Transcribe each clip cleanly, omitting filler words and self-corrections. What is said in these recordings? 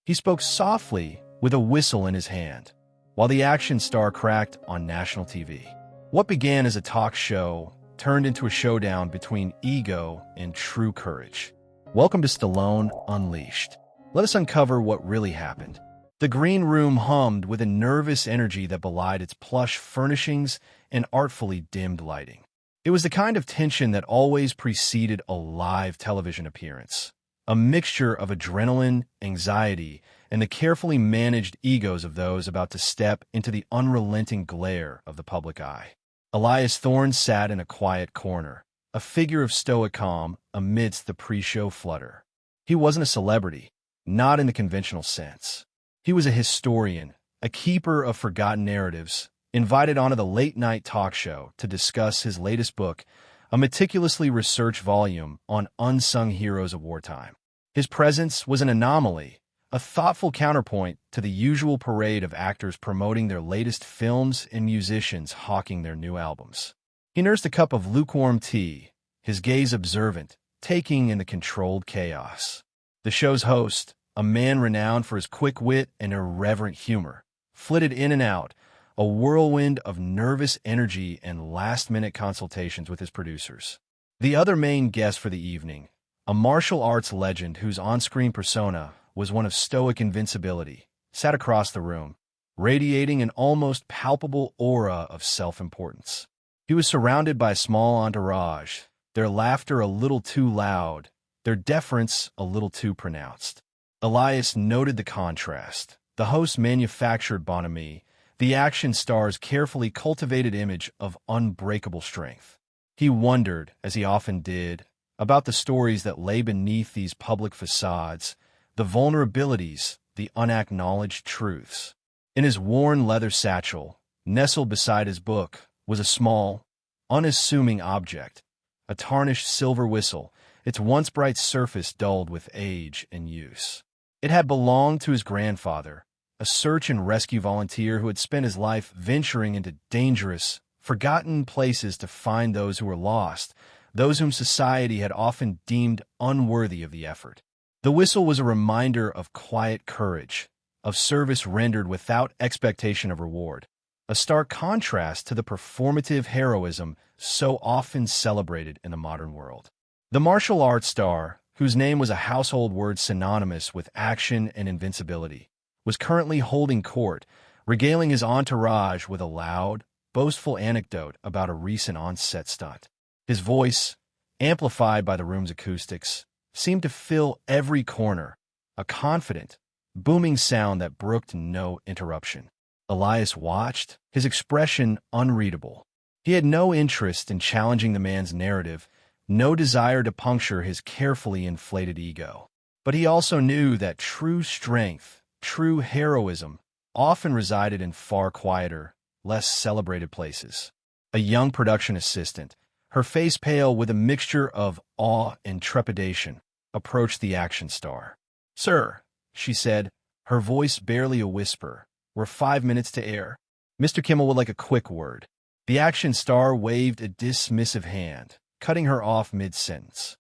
He spoke softly with a whistle in his hand, while the action star cracked on national TV. What began as a talk show turned into a showdown between ego and true courage. Welcome to Stallone Unleashed. Let us uncover what really happened. The green room hummed with a nervous energy that belied its plush furnishings and artfully dimmed lighting. It was the kind of tension that always preceded a live television appearance, a mixture of adrenaline, anxiety, and the carefully managed egos of those about to step into the unrelenting glare of the public eye. Elias Thorne sat in a quiet corner, a figure of stoic calm amidst the pre-show flutter. He wasn't a celebrity, not in the conventional sense. He was a historian, a keeper of forgotten narratives, invited onto the late-night talk show to discuss his latest book, a meticulously researched volume on unsung heroes of wartime. His presence was an anomaly, a thoughtful counterpoint to the usual parade of actors promoting their latest films and musicians hawking their new albums. He nursed a cup of lukewarm tea, his gaze observant, taking in the controlled chaos. The show's host, a man renowned for his quick wit and irreverent humor, flitted in and out, a whirlwind of nervous energy and last-minute consultations with his producers. The other main guest for the evening, a martial arts legend whose on-screen persona was one of stoic invincibility, sat across the room, radiating an almost palpable aura of self-importance. He was surrounded by a small entourage, their laughter a little too loud, their deference a little too pronounced. Elias noted the contrast. The host manufactured bonhomie, the action star's carefully cultivated image of unbreakable strength. He wondered, as he often did, about the stories that lay beneath these public facades, the vulnerabilities, the unacknowledged truths. In his worn leather satchel, nestled beside his book, was a small, unassuming object, a tarnished silver whistle, its once bright surface dulled with age and use. It had belonged to his grandfather, a search and rescue volunteer who had spent his life venturing into dangerous, forgotten places to find those who were lost, those whom society had often deemed unworthy of the effort. The whistle was a reminder of quiet courage, of service rendered without expectation of reward, a stark contrast to the performative heroism so often celebrated in the modern world. The martial arts star, whose name was a household word synonymous with action and invincibility, was currently holding court, regaling his entourage with a loud, boastful anecdote about a recent on-set stunt. His voice, amplified by the room's acoustics, seemed to fill every corner, a confident, booming sound that brooked no interruption. Elias watched, his expression unreadable. He had no interest in challenging the man's narrative, no desire to puncture his carefully inflated ego. But he also knew that true strength, true heroism, often resided in far quieter, less celebrated places. A young production assistant, her face pale with a mixture of awe and trepidation, approached the action star. "Sir," she said, her voice barely a whisper, "we're 5 minutes to air. Mr. Kimmel would like a quick word." The action star waved a dismissive hand, cutting her off mid-sentence.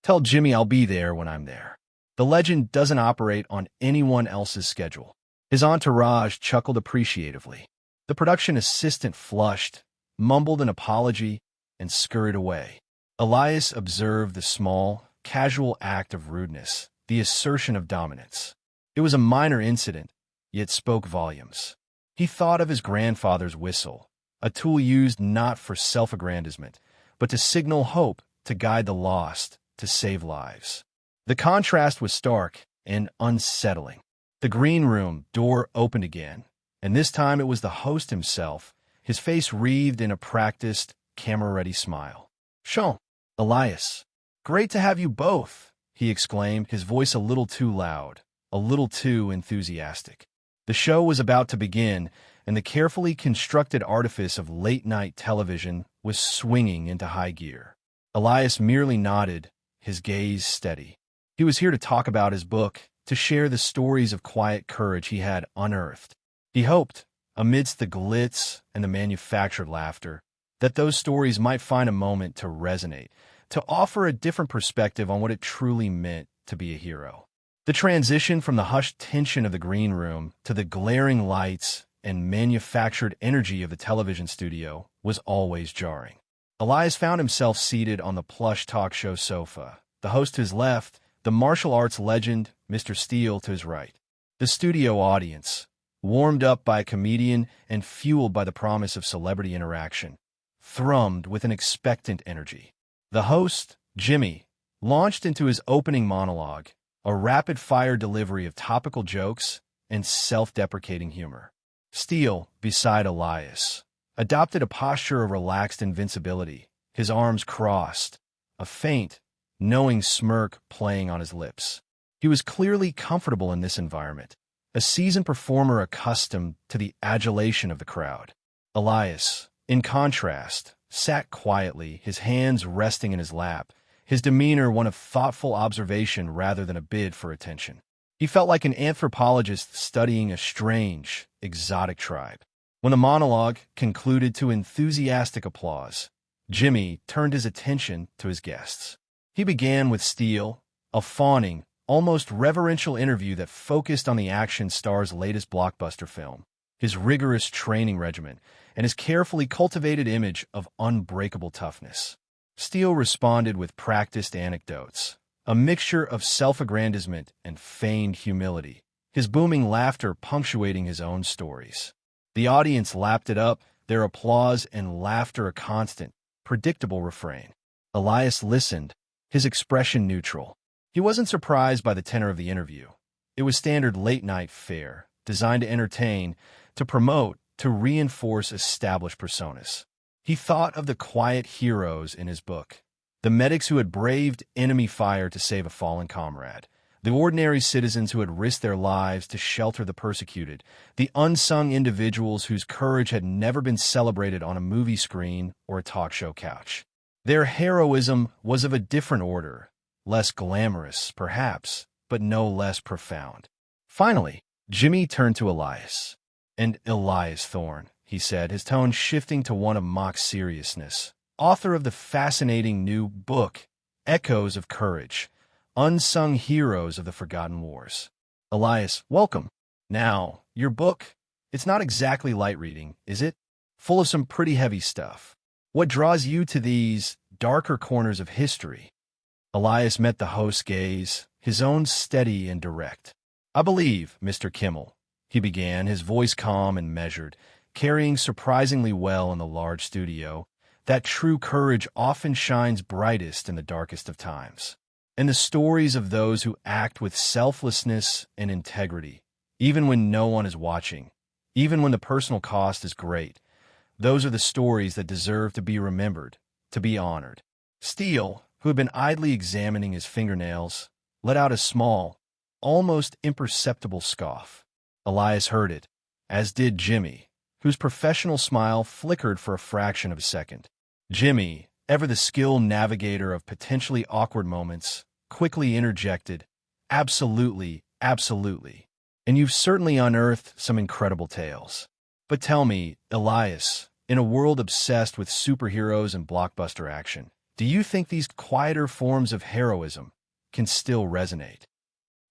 "Tell Jimmy I'll be there when I'm there. The legend doesn't operate on anyone else's schedule." His entourage chuckled appreciatively. The production assistant flushed, mumbled an apology, and scurried away. Elias observed the small, casual act of rudeness, the assertion of dominance. It was a minor incident, yet spoke volumes. He thought of his grandfather's whistle, a tool used not for self-aggrandizement, but to signal hope, to guide the lost, to save lives. The contrast was stark and unsettling. The green room door opened again, and this time it was the host himself, his face wreathed in a practiced, camera-ready smile. "Sean, Elias, great to have you both," he exclaimed, his voice a little too loud, a little too enthusiastic. The show was about to begin, and the carefully constructed artifice of late-night television was swinging into high gear. Elias merely nodded, his gaze steady. He was here to talk about his book, to share the stories of quiet courage he had unearthed. He hoped, amidst the glitz and the manufactured laughter, that those stories might find a moment to resonate, to offer a different perspective on what it truly meant to be a hero. The transition from the hushed tension of the green room to the glaring lights and manufactured energy of the television studio was always jarring. Elias found himself seated on the plush talk show sofa, the host to his left, the martial arts legend, Mr. Steele, to his right. The studio audience, warmed up by a comedian and fueled by the promise of celebrity interaction, thrummed with an expectant energy. The host, Jimmy, launched into his opening monologue, a rapid-fire delivery of topical jokes and self-deprecating humor. Steele, beside Elias, adopted a posture of relaxed invincibility, his arms crossed, a faint, knowing smirk playing on his lips. He was clearly comfortable in this environment, a seasoned performer accustomed to the adulation of the crowd. Elias, in contrast, sat quietly, his hands resting in his lap, his demeanor one of thoughtful observation rather than a bid for attention. He felt like an anthropologist studying a strange, exotic tribe. When the monologue concluded to enthusiastic applause, Jimmy turned his attention to his guests. He began with Steele, a fawning, almost reverential interview that focused on the action star's latest blockbuster film, his rigorous training regimen, and his carefully cultivated image of unbreakable toughness. Steele responded with practiced anecdotes, a mixture of self-aggrandizement and feigned humility, his booming laughter punctuating his own stories. The audience lapped it up, their applause and laughter a constant, predictable refrain. Elias listened, his expression neutral. He wasn't surprised by the tenor of the interview. It was standard late-night fare, designed to entertain, to promote, to reinforce established personas. He thought of the quiet heroes in his book, the medics who had braved enemy fire to save a fallen comrade, the ordinary citizens who had risked their lives to shelter the persecuted, the unsung individuals whose courage had never been celebrated on a movie screen or a talk show couch. Their heroism was of a different order, less glamorous, perhaps, but no less profound. Finally, Jimmy turned to Elias. "And Elias Thorne," he said, his tone shifting to one of mock seriousness, author of the fascinating new book, Echoes of Courage, Unsung Heroes of the Forgotten Wars. Elias, welcome. Now, your book, it's not exactly light reading, is it? Full of some pretty heavy stuff. What draws you to these darker corners of history? Elias met the host's gaze, his own steady and direct. "I believe, Mr. Kimmel," he began, his voice calm and measured, carrying surprisingly well in the large studio, that true courage often shines brightest in the darkest of times. And the stories of those who act with selflessness and integrity, even when no one is watching, even when the personal cost is great, those are the stories that deserve to be remembered, to be honored. Steele, who had been idly examining his fingernails, let out a small, almost imperceptible scoff. Elias heard it, as did Jimmy, whose professional smile flickered for a fraction of a second. Jimmy, ever the skilled navigator of potentially awkward moments, quickly interjected, "Absolutely, absolutely. And you've certainly unearthed some incredible tales. But tell me, Elias, in a world obsessed with superheroes and blockbuster action, do you think these quieter forms of heroism can still resonate?"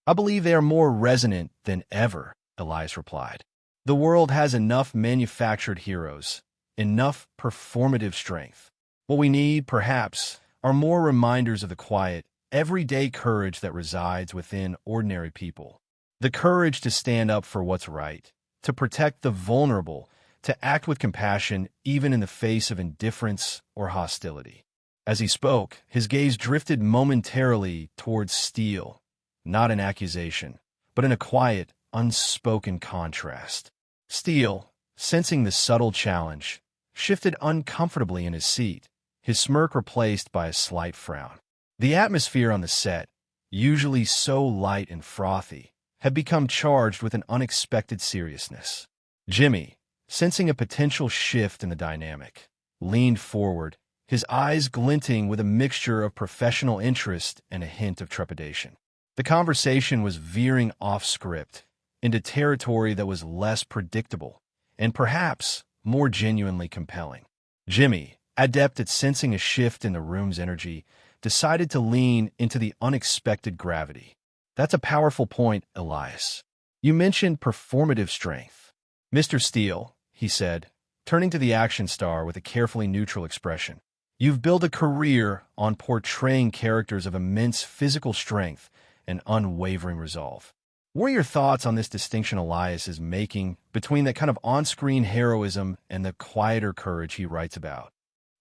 "I believe they are more resonant than ever," Elias replied. "The world has enough manufactured heroes, enough performative strength. What we need, perhaps, are more reminders of the quiet, everyday courage that resides within ordinary people. The courage to stand up for what's right, to protect the vulnerable, to act with compassion even in the face of indifference or hostility." As he spoke, his gaze drifted momentarily towards Steele, not in accusation, but in a quiet, unspoken contrast. Steele, sensing the subtle challenge, shifted uncomfortably in his seat, his smirk replaced by a slight frown. The atmosphere on the set, usually so light and frothy, had become charged with an unexpected seriousness. Jimmy, sensing a potential shift in the dynamic, leaned forward, his eyes glinting with a mixture of professional interest and a hint of trepidation. The conversation was veering off script, into territory that was less predictable, and perhaps more genuinely compelling. Jimmy, adept at sensing a shift in the room's energy, decided to lean into the unexpected gravity. That's a powerful point, Elias. You mentioned performative strength. Mr. Steele, he said, turning to the action star with a carefully neutral expression. You've built a career on portraying characters of immense physical strength and unwavering resolve. What are your thoughts on this distinction Elias is making between that kind of on-screen heroism and the quieter courage he writes about?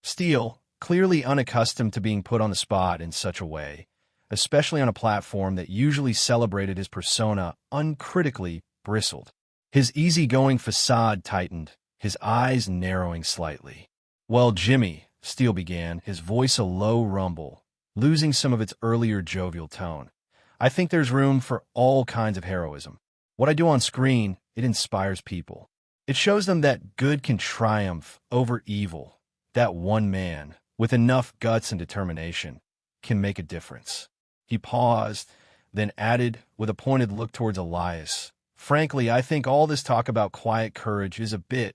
Steele, clearly unaccustomed to being put on the spot in such a way, especially on a platform that usually celebrated his persona, uncritically bristled. His easygoing facade tightened, his eyes narrowing slightly. Well, Jimmy, Steele began, his voice a low rumble, losing some of its earlier jovial tone. I think there's room for all kinds of heroism. What I do on screen, it inspires people. It shows them that good can triumph over evil, that one man, with enough guts and determination, can make a difference. He paused, then added, with a pointed look towards Elias, frankly, I think all this talk about quiet courage is a bit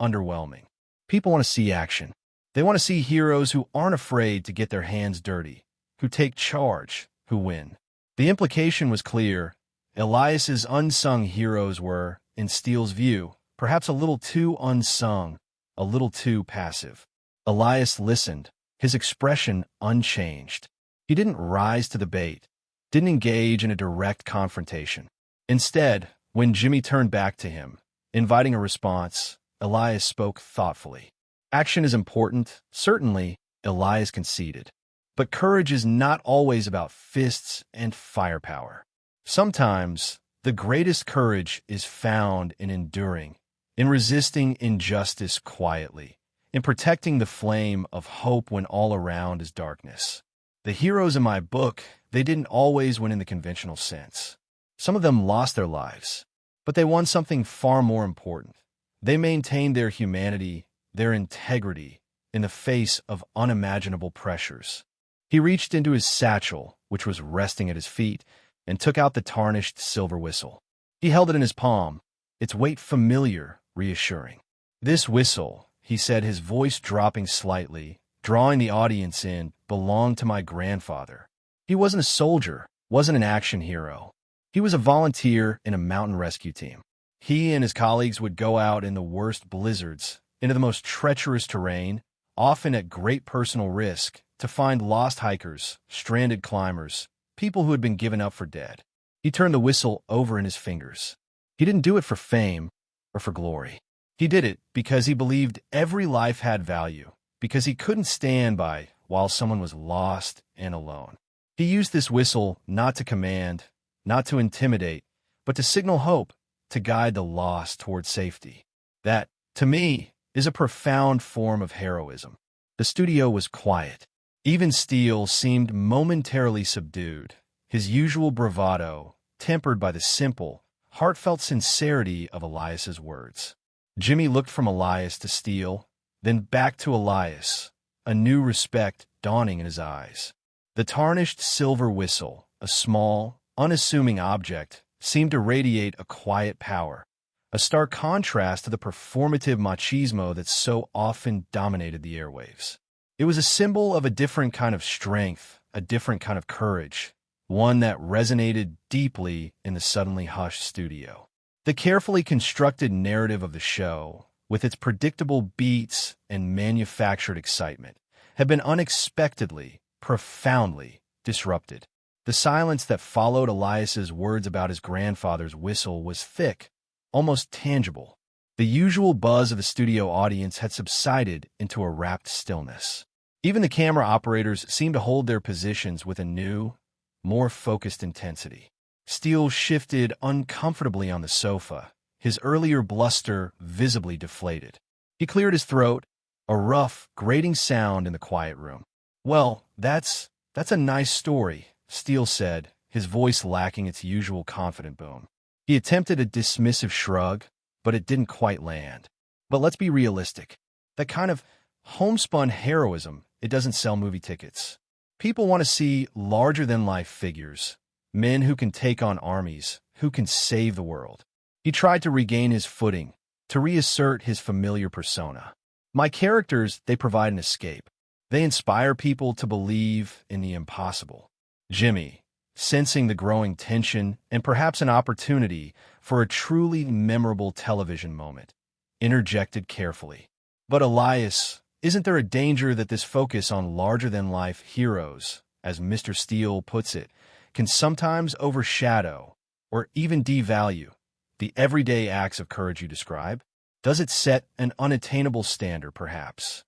underwhelming. People want to see action. They want to see heroes who aren't afraid to get their hands dirty, who take charge, who win. The implication was clear. Elias's unsung heroes were, in Steele's view, perhaps a little too unsung, a little too passive. Elias listened, his expression unchanged. He didn't rise to the bait, didn't engage in a direct confrontation. Instead, when Jimmy turned back to him, inviting a response, Elias spoke thoughtfully. Action is important, certainly, Elias conceded. But courage is not always about fists and firepower. Sometimes, the greatest courage is found in enduring, in resisting injustice quietly, in protecting the flame of hope when all around is darkness. The heroes in my book, they didn't always win in the conventional sense. Some of them lost their lives, but they won something far more important. They maintained their humanity, their integrity, in the face of unimaginable pressures. He reached into his satchel, which was resting at his feet, and took out the tarnished silver whistle. He held it in his palm, its weight familiar, reassuring. This whistle, he said, his voice dropping slightly, drawing the audience in, belonged to my grandfather. He wasn't a soldier, wasn't an action hero. He was a volunteer in a mountain rescue team. He and his colleagues would go out in the worst blizzards, into the most treacherous terrain, often at great personal risk, to find lost hikers, stranded climbers, people who had been given up for dead. He turned the whistle over in his fingers. He didn't do it for fame or for glory. He did it because he believed every life had value, because he couldn't stand by while someone was lost and alone. He used this whistle not to command, not to intimidate, but to signal hope, to guide the lost toward safety. That, to me, is a profound form of heroism. The studio was quiet. Even Steele seemed momentarily subdued, his usual bravado tempered by the simple, heartfelt sincerity of Elias's words. Jimmy looked from Elias to Steele, then back to Elias, a new respect dawning in his eyes. The tarnished silver whistle, a small, unassuming object, seemed to radiate a quiet power, a stark contrast to the performative machismo that so often dominated the airwaves. It was a symbol of a different kind of strength, a different kind of courage, one that resonated deeply in the suddenly hushed studio. The carefully constructed narrative of the show, with its predictable beats and manufactured excitement, had been unexpectedly, profoundly disrupted. The silence that followed Elias's words about his grandfather's whistle was thick, almost tangible. The usual buzz of the studio audience had subsided into a rapt stillness. Even the camera operators seemed to hold their positions with a new, more focused intensity. Steele shifted uncomfortably on the sofa, his earlier bluster visibly deflated. He cleared his throat, a rough, grating sound in the quiet room. Well, that's a nice story, Steele said, his voice lacking its usual confident boom. He attempted a dismissive shrug, but it didn't quite land. But let's be realistic. That kind of homespun heroism, it doesn't sell movie tickets. People want to see larger-than-life figures, men who can take on armies, who can save the world. He tried to regain his footing, to reassert his familiar persona. My characters, they provide an escape. They inspire people to believe in the impossible. Jimmy, sensing the growing tension and perhaps an opportunity for a truly memorable television moment, interjected carefully. But Elias, isn't there a danger that this focus on larger-than-life heroes, as Mr. Steele puts it, can sometimes overshadow or even devalue the everyday acts of courage you describe? Does it set an unattainable standard, perhaps?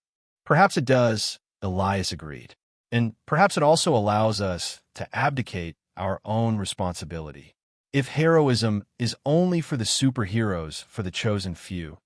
Perhaps it does, Elias agreed. And perhaps it also allows us to abdicate our own responsibility. If heroism is only for the superheroes, for the chosen few,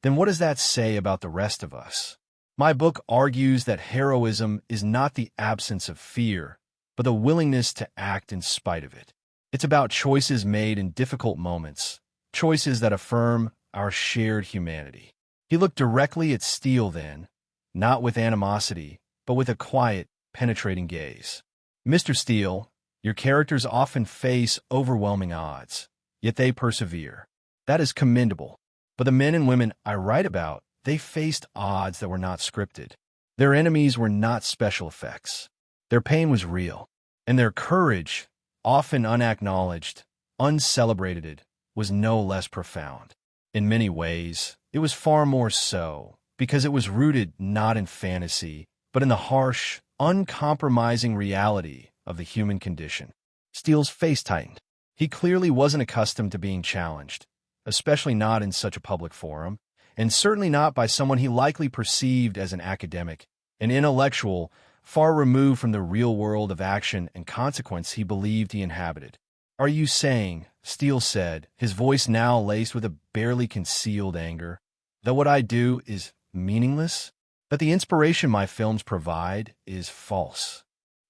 then what does that say about the rest of us? My book argues that heroism is not the absence of fear, but the willingness to act in spite of it. It's about choices made in difficult moments, choices that affirm our shared humanity. He looked directly at Steele then, not with animosity, but with a quiet, penetrating gaze. Mr. Steele, your characters often face overwhelming odds, yet they persevere. That is commendable. But the men and women I write about, they faced odds that were not scripted. Their enemies were not special effects. Their pain was real, and their courage, often unacknowledged, uncelebrated, was no less profound. In many ways, it was far more so, because it was rooted not in fantasy, but in the harsh, uncompromising reality of the human condition. Steele's face tightened. He clearly wasn't accustomed to being challenged, especially not in such a public forum, and certainly not by someone he likely perceived as an academic, an intellectual, far removed from the real world of action and consequence he believed he inhabited. "Are you saying," Steele said, his voice now laced with a barely concealed anger, "that what I do is meaningless? That the inspiration my films provide is false?"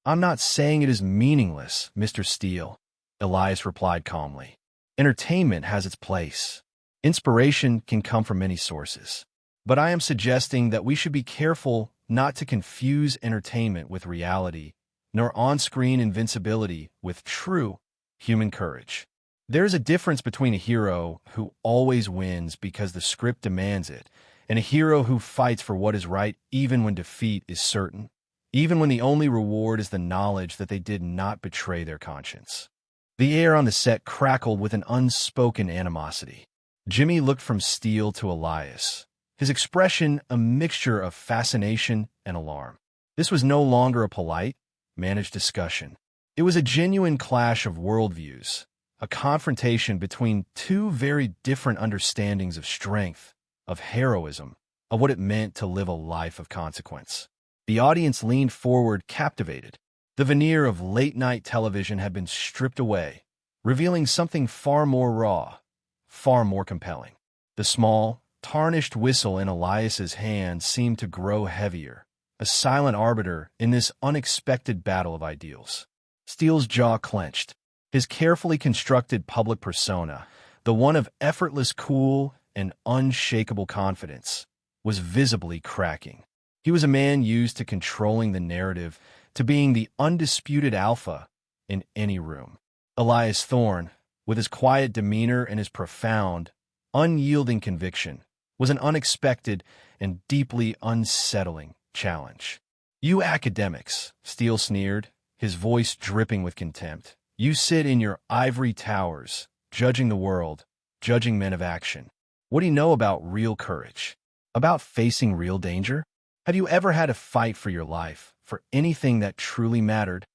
"I'm not saying it is meaningless, Mr. Steele," Elias replied calmly. "Entertainment has its place. Inspiration can come from many sources. But I am suggesting that we should be careful not to confuse entertainment with reality, nor on-screen invincibility with true human courage. There is a difference between a hero who always wins because the script demands it, and a hero who fights for what is right even when defeat is certain, even when the only reward is the knowledge that they did not betray their conscience." The air on the set crackled with an unspoken animosity. Jimmy looked from Steele to Elias, his expression a mixture of fascination and alarm. This was no longer a polite, managed discussion. It was a genuine clash of worldviews, a confrontation between two very different understandings of strength, of heroism, of what it meant to live a life of consequence. The audience leaned forward, captivated. The veneer of late-night television had been stripped away, revealing something far more raw, far more compelling. The small, tarnished whistle in Elias's hand seemed to grow heavier, a silent arbiter in this unexpected battle of ideals. Steele's jaw clenched. His carefully constructed public persona, the one of effortless cool and unshakable confidence, was visibly cracking. He was a man used to controlling the narrative, to being the undisputed alpha in any room. Elias Thorne, with his quiet demeanor and his profound, unyielding conviction, was an unexpected and deeply unsettling challenge. "You academics," Steele sneered, his voice dripping with contempt, "you sit in your ivory towers, judging the world, judging men of action. What do you know about real courage? About facing real danger? Have you ever had to fight for your life, for anything that truly mattered?"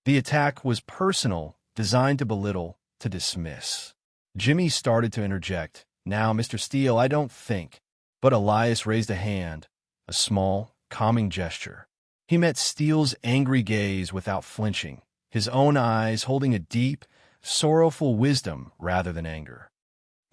The attack was personal, designed to belittle, to dismiss. Jimmy started to interject. "Now, Mr. Steele, I don't think." But Elias raised a hand, a small, calming gesture. He met Steele's angry gaze without flinching, his own eyes holding a deep, sorrowful wisdom rather than anger.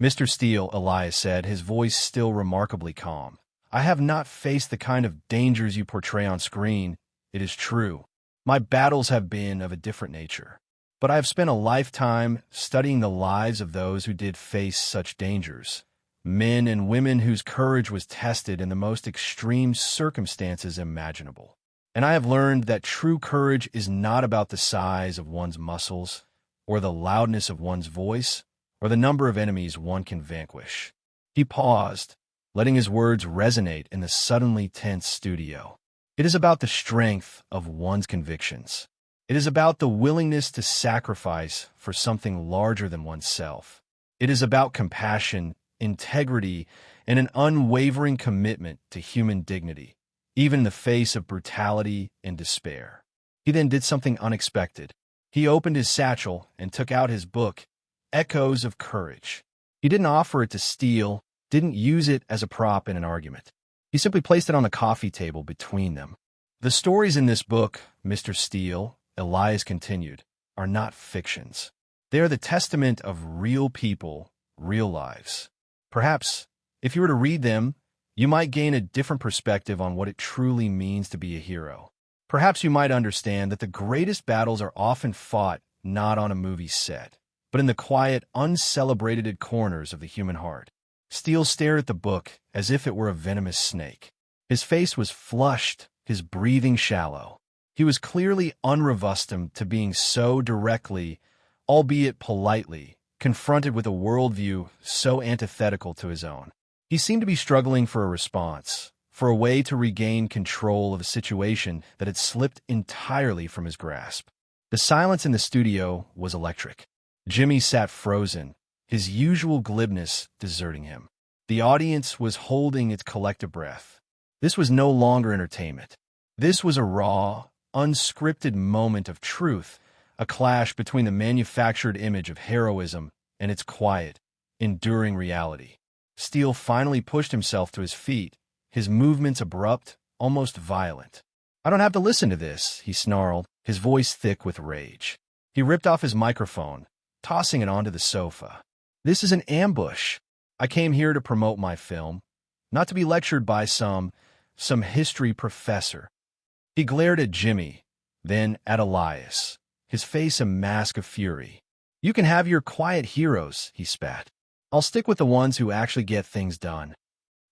"Mr. Steele," Elias said, his voice still remarkably calm, "I have not faced the kind of dangers you portray on screen, it is true. My battles have been of a different nature. But I have spent a lifetime studying the lives of those who did face such dangers, men and women whose courage was tested in the most extreme circumstances imaginable. And I have learned that true courage is not about the size of one's muscles, or the loudness of one's voice, or the number of enemies one can vanquish." He paused, letting his words resonate in the suddenly tense studio. "It is about the strength of one's convictions. It is about the willingness to sacrifice for something larger than oneself. It is about compassion, integrity, and an unwavering commitment to human dignity, even in the face of brutality and despair. He then did something unexpected. He opened his satchel and took out his book, Echoes of Courage. He didn't offer it to Steele, didn't use it as a prop in an argument. He simply placed it on the coffee table between them. The stories in this book, Mr. Steele, Elias continued, are not fictions. They are the testament of real people, real lives. Perhaps, if you were to read them, you might gain a different perspective on what it truly means to be a hero. Perhaps you might understand that the greatest battles are often fought not on a movie set, but in the quiet, uncelebrated corners of the human heart. Steele stared at the book as if it were a venomous snake. His face was flushed, his breathing shallow. He was clearly unaccustomed to being so directly, albeit politely, confronted with a worldview so antithetical to his own. He seemed to be struggling for a response, for a way to regain control of a situation that had slipped entirely from his grasp. The silence in the studio was electric. Jimmy sat frozen, his usual glibness deserting him. The audience was holding its collective breath. This was no longer entertainment. This was a raw, unscripted moment of truth, a clash between the manufactured image of heroism and its quiet, enduring reality. Steele finally pushed himself to his feet, his movements abrupt, almost violent. "I don't have to listen to this," he snarled, his voice thick with rage. He ripped off his microphone, tossing it onto the sofa. "This is an ambush. I came here to promote my film, not to be lectured by some history professor." He glared at Jimmy, then at Elias, his face a mask of fury. "You can have your quiet heroes," he spat. "I'll stick with the ones who actually get things done."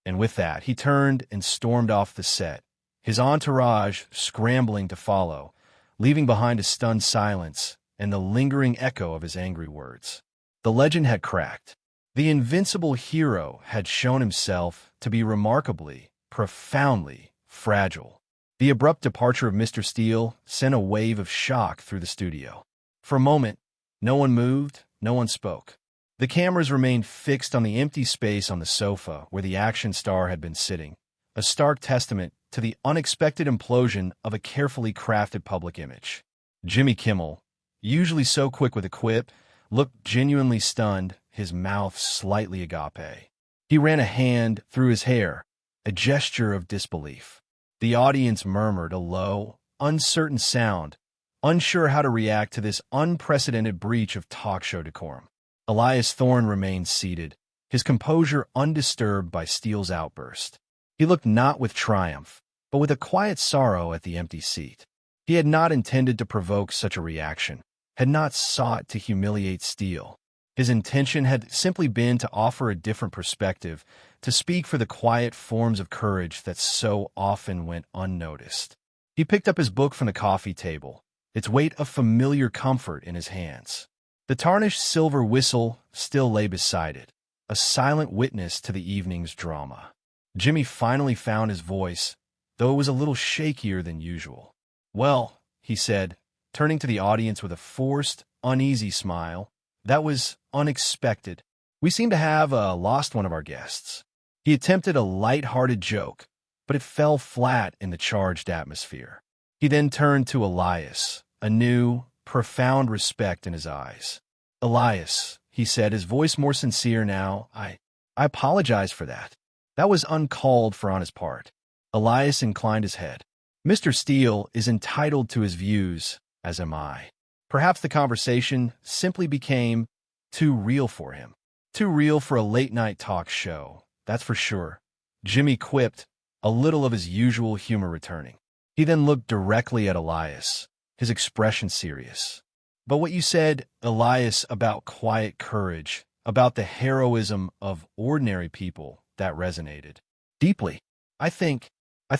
And with that, he turned and stormed off the set, his entourage scrambling to follow, leaving behind a stunned silence and the lingering echo of his angry words. The legend had cracked. The invincible hero had shown himself to be remarkably, profoundly fragile. The abrupt departure of Mr. Steele sent a wave of shock through the studio. For a moment, no one moved, no one spoke. The cameras remained fixed on the empty space on the sofa where the action star had been sitting, a stark testament to the unexpected implosion of a carefully crafted public image. Jimmy Kimmel, usually so quick with a quip, looked genuinely stunned, his mouth slightly agape. He ran a hand through his hair, a gesture of disbelief. The audience murmured a low, uncertain sound, unsure how to react to this unprecedented breach of talk show decorum. Elias Thorne remained seated, his composure undisturbed by Steele's outburst. He looked not with triumph, but with a quiet sorrow at the empty seat. He had not intended to provoke such a reaction, had not sought to humiliate Steele. His intention had simply been to offer a different perspective, to speak for the quiet forms of courage that so often went unnoticed. He picked up his book from the coffee table, its weight of familiar comfort in his hands. The tarnished silver whistle still lay beside it, a silent witness to the evening's drama. Jimmy finally found his voice, though it was a little shakier than usual. "Well," he said, turning to the audience with a forced, uneasy smile, "that was unexpected. We seem to have lost one of our guests." He attempted a light-hearted joke, but it fell flat in the charged atmosphere. He then turned to Elias, a new, profound respect in his eyes. "Elias," he said, his voice more sincere now, I apologize for that. That was uncalled for on his part." Elias inclined his head. "Mr. Steele is entitled to his views, as am I." Perhaps the conversation simply became too real for him. Too real for a late-night talk show, that's for sure. Jimmy quipped, a little of his usual humor returning. He then looked directly at Elias, his expression serious. "But what you said, Elias, about quiet courage, about the heroism of ordinary people, that resonated deeply. I think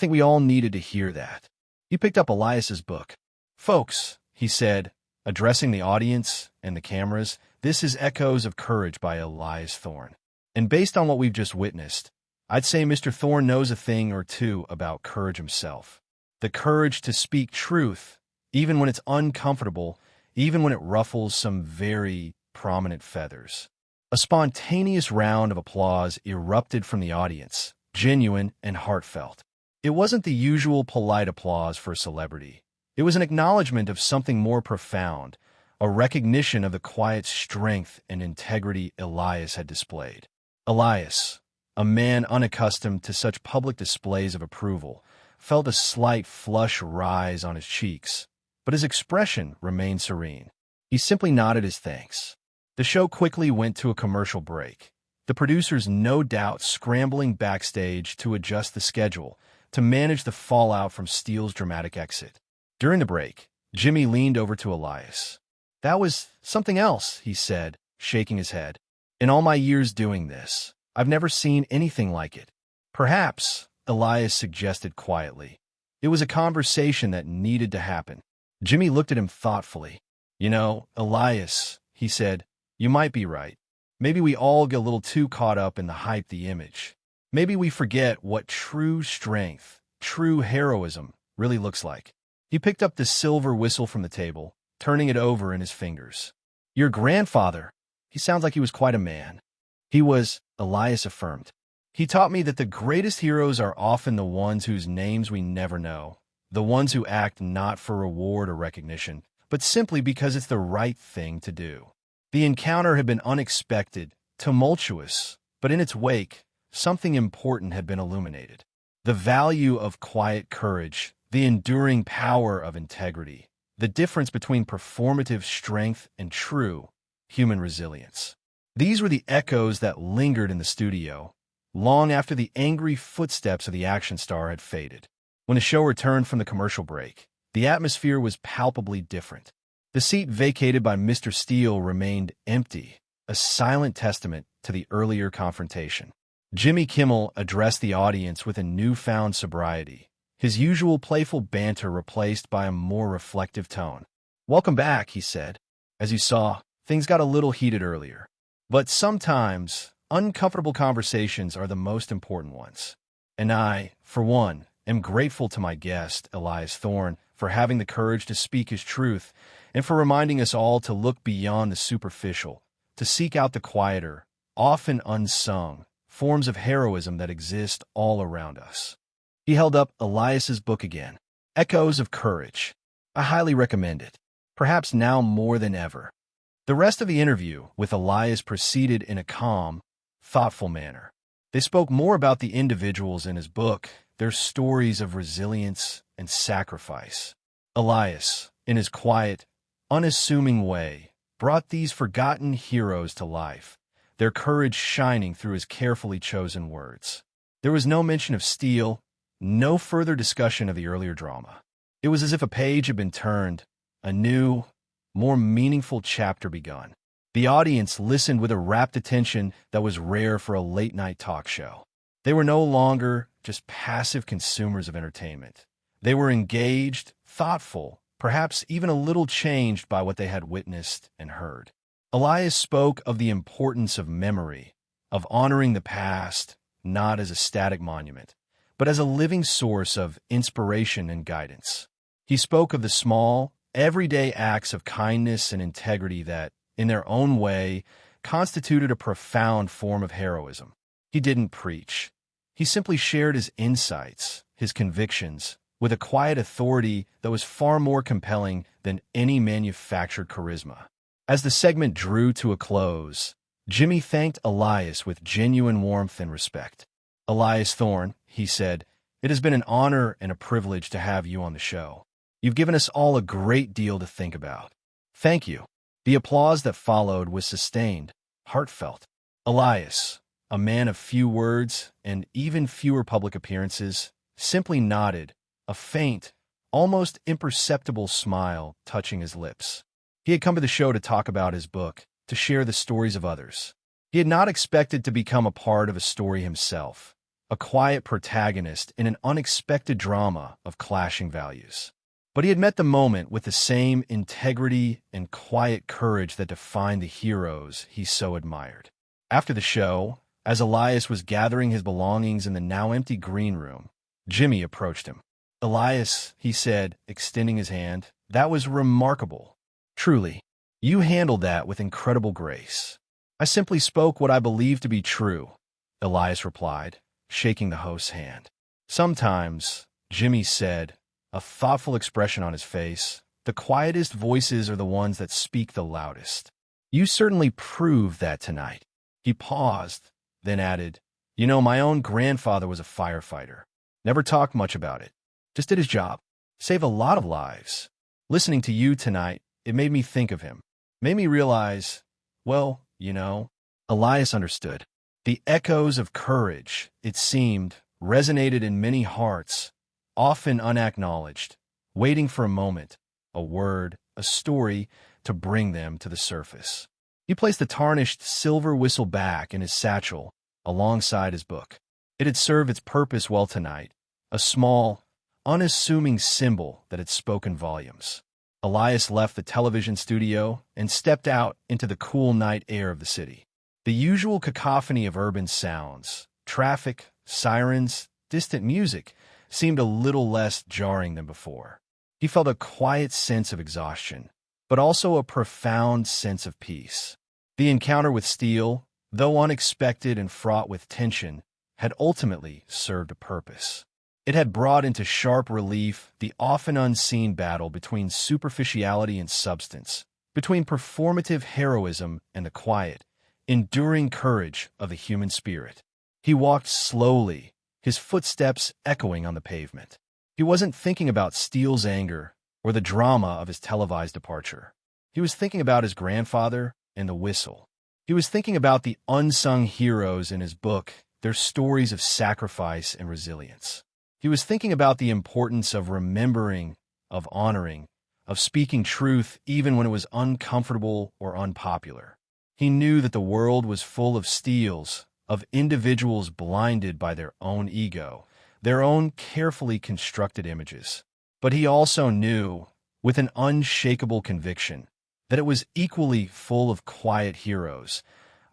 we all needed to hear that." He picked up Elias's book. "Folks," he said, addressing the audience and the cameras, "this is Echoes of Courage by Elias Thorne. And based on what we've just witnessed, I'd say Mr. Thorne knows a thing or two about courage himself. The courage to speak truth, even when it's uncomfortable, even when it ruffles some very prominent feathers. A spontaneous round of applause erupted from the audience, genuine and heartfelt. It wasn't the usual polite applause for a celebrity. It was an acknowledgement of something more profound, a recognition of the quiet strength and integrity Elias had displayed. Elias, a man unaccustomed to such public displays of approval, felt a slight flush rise on his cheeks, but his expression remained serene. He simply nodded his thanks. The show quickly went to a commercial break, the producers no doubt scrambling backstage to adjust the schedule to manage the fallout from Steele's dramatic exit. During the break, Jimmy leaned over to Elias. "That was something else," he said, shaking his head. "In all my years doing this, I've never seen anything like it." "Perhaps," Elias suggested quietly. It was a conversation that needed to happen. Jimmy looked at him thoughtfully. "You know, Elias," he said, "you might be right. Maybe we all get a little too caught up in the hype, the image. Maybe we forget what true strength, true heroism really looks like." He picked up the silver whistle from the table, turning it over in his fingers. "Your grandfather, he sounds like he was quite a man." "He was," Elias affirmed. "He taught me that the greatest heroes are often the ones whose names we never know, the ones who act not for reward or recognition, but simply because it's the right thing to do." The encounter had been unexpected, tumultuous, but in its wake, something important had been illuminated. The value of quiet courage, the enduring power of integrity, the difference between performative strength and true human resilience. These were the echoes that lingered in the studio, long after the angry footsteps of the action star had faded. When the show returned from the commercial break, the atmosphere was palpably different. The seat vacated by Mr. Steele remained empty, a silent testament to the earlier confrontation. Jimmy Kimmel addressed the audience with a newfound sobriety, his usual playful banter replaced by a more reflective tone. "Welcome back," he said. "As you saw, things got a little heated earlier. But sometimes, uncomfortable conversations are the most important ones. And I, for one, am grateful to my guest, Elias Thorne, for having the courage to speak his truth and for reminding us all to look beyond the superficial, to seek out the quieter, often unsung, forms of heroism that exist all around us." He held up Elias's book again, Echoes of Courage. "I highly recommend it, perhaps now more than ever." The rest of the interview with Elias proceeded in a calm, thoughtful manner. They spoke more about the individuals in his book, their stories of resilience and sacrifice. Elias, in his quiet, unassuming way, brought these forgotten heroes to life, their courage shining through his carefully chosen words. There was no mention of Steele, no further discussion of the earlier drama. It was as if a page had been turned, a new, more meaningful chapter begun. The audience listened with a rapt attention that was rare for a late-night talk show. They were no longer just passive consumers of entertainment. They were engaged, thoughtful, perhaps even a little changed by what they had witnessed and heard. Elias spoke of the importance of memory, of honoring the past, not as a static monument, but as a living source of inspiration and guidance. He spoke of the small, everyday acts of kindness and integrity that, in their own way, constituted a profound form of heroism. He didn't preach. He simply shared his insights, his convictions, with a quiet authority that was far more compelling than any manufactured charisma. As the segment drew to a close, Jimmy thanked Elias with genuine warmth and respect. "Elias Thorne," he said, "it has been an honor and a privilege to have you on the show. You've given us all a great deal to think about. Thank you." The applause that followed was sustained, heartfelt. Elias, a man of few words and even fewer public appearances, simply nodded, a faint, almost imperceptible smile touching his lips. He had come to the show to talk about his book, to share the stories of others. He had not expected to become a part of a story himself, a quiet protagonist in an unexpected drama of clashing values. But he had met the moment with the same integrity and quiet courage that defined the heroes he so admired. After the show, as Elias was gathering his belongings in the now empty green room, Jimmy approached him. Elias, he said, extending his hand, that was remarkable. Truly, you handled that with incredible grace. I simply spoke what I believed to be true, Elias replied, shaking the host's hand. Sometimes, Jimmy said, a thoughtful expression on his face, the quietest voices are the ones that speak the loudest. You certainly proved that tonight. He paused, then added, you know, my own grandfather was a firefighter. Never talked much about it. Just did his job. Saved a lot of lives. Listening to you tonight, it made me think of him. Made me realize, well, you know, Elias understood. The echoes of courage, it seemed, resonated in many hearts, often unacknowledged, waiting for a moment, a word, a story to bring them to the surface. He placed the tarnished silver whistle back in his satchel alongside his book. It had served its purpose well tonight, a small, unassuming symbol that had spoken volumes. Elias left the television studio and stepped out into the cool night air of the city. The usual cacophony of urban sounds, traffic, sirens, distant music, seemed a little less jarring than before. He felt a quiet sense of exhaustion, but also a profound sense of peace. The encounter with Steele, though unexpected and fraught with tension, had ultimately served a purpose. It had brought into sharp relief the often unseen battle between superficiality and substance, between performative heroism and the quiet, enduring courage of the human spirit. He walked slowly, his footsteps echoing on the pavement. He wasn't thinking about Steele's anger or the drama of his televised departure. He was thinking about his grandfather and the whistle. He was thinking about the unsung heroes in his book, their stories of sacrifice and resilience. He was thinking about the importance of remembering, of honoring, of speaking truth even when it was uncomfortable or unpopular. He knew that the world was full of Steeles, of individuals blinded by their own ego, their own carefully constructed images. But he also knew, with an unshakable conviction, that it was equally full of quiet heroes,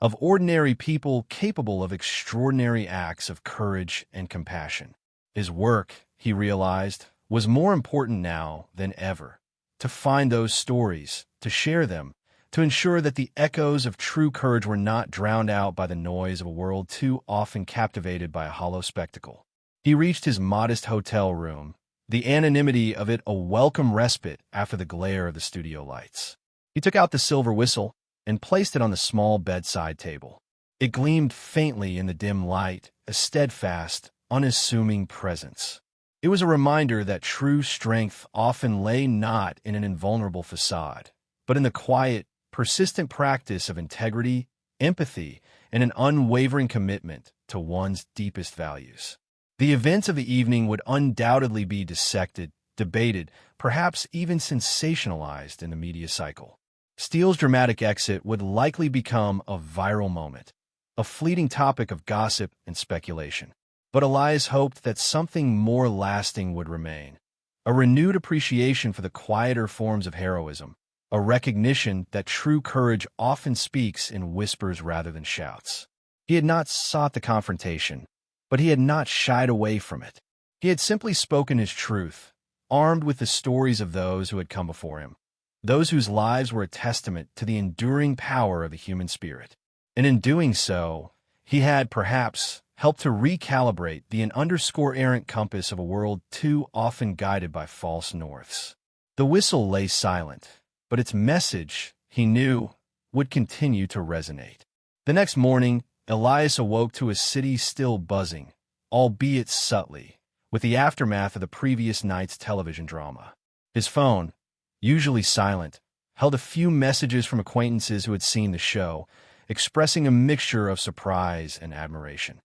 of ordinary people capable of extraordinary acts of courage and compassion. His work, he realized, was more important now than ever. To find those stories, to share them, to ensure that the echoes of true courage were not drowned out by the noise of a world too often captivated by a hollow spectacle. He reached his modest hotel room, the anonymity of it a welcome respite after the glare of the studio lights. He took out the silver whistle and placed it on the small bedside table. It gleamed faintly in the dim light, a steadfast, unassuming presence. It was a reminder that true strength often lay not in an invulnerable facade, but in the quiet, persistent practice of integrity, empathy, and an unwavering commitment to one's deepest values. The events of the evening would undoubtedly be dissected, debated, perhaps even sensationalized in the media cycle. Steele's dramatic exit would likely become a viral moment, a fleeting topic of gossip and speculation. But Elias hoped that something more lasting would remain, a renewed appreciation for the quieter forms of heroism, a recognition that true courage often speaks in whispers rather than shouts. He had not sought the confrontation, but he had not shied away from it. He had simply spoken his truth, armed with the stories of those who had come before him, those whose lives were a testament to the enduring power of the human spirit. And in doing so, he had, perhaps, helped to recalibrate the and underscore errant compass of a world too often guided by false norths. The whistle lay silent, but its message, he knew, would continue to resonate. The next morning, Elias awoke to a city still buzzing, albeit subtly, with the aftermath of the previous night's television drama. His phone, usually silent, held a few messages from acquaintances who had seen the show, expressing a mixture of surprise and admiration.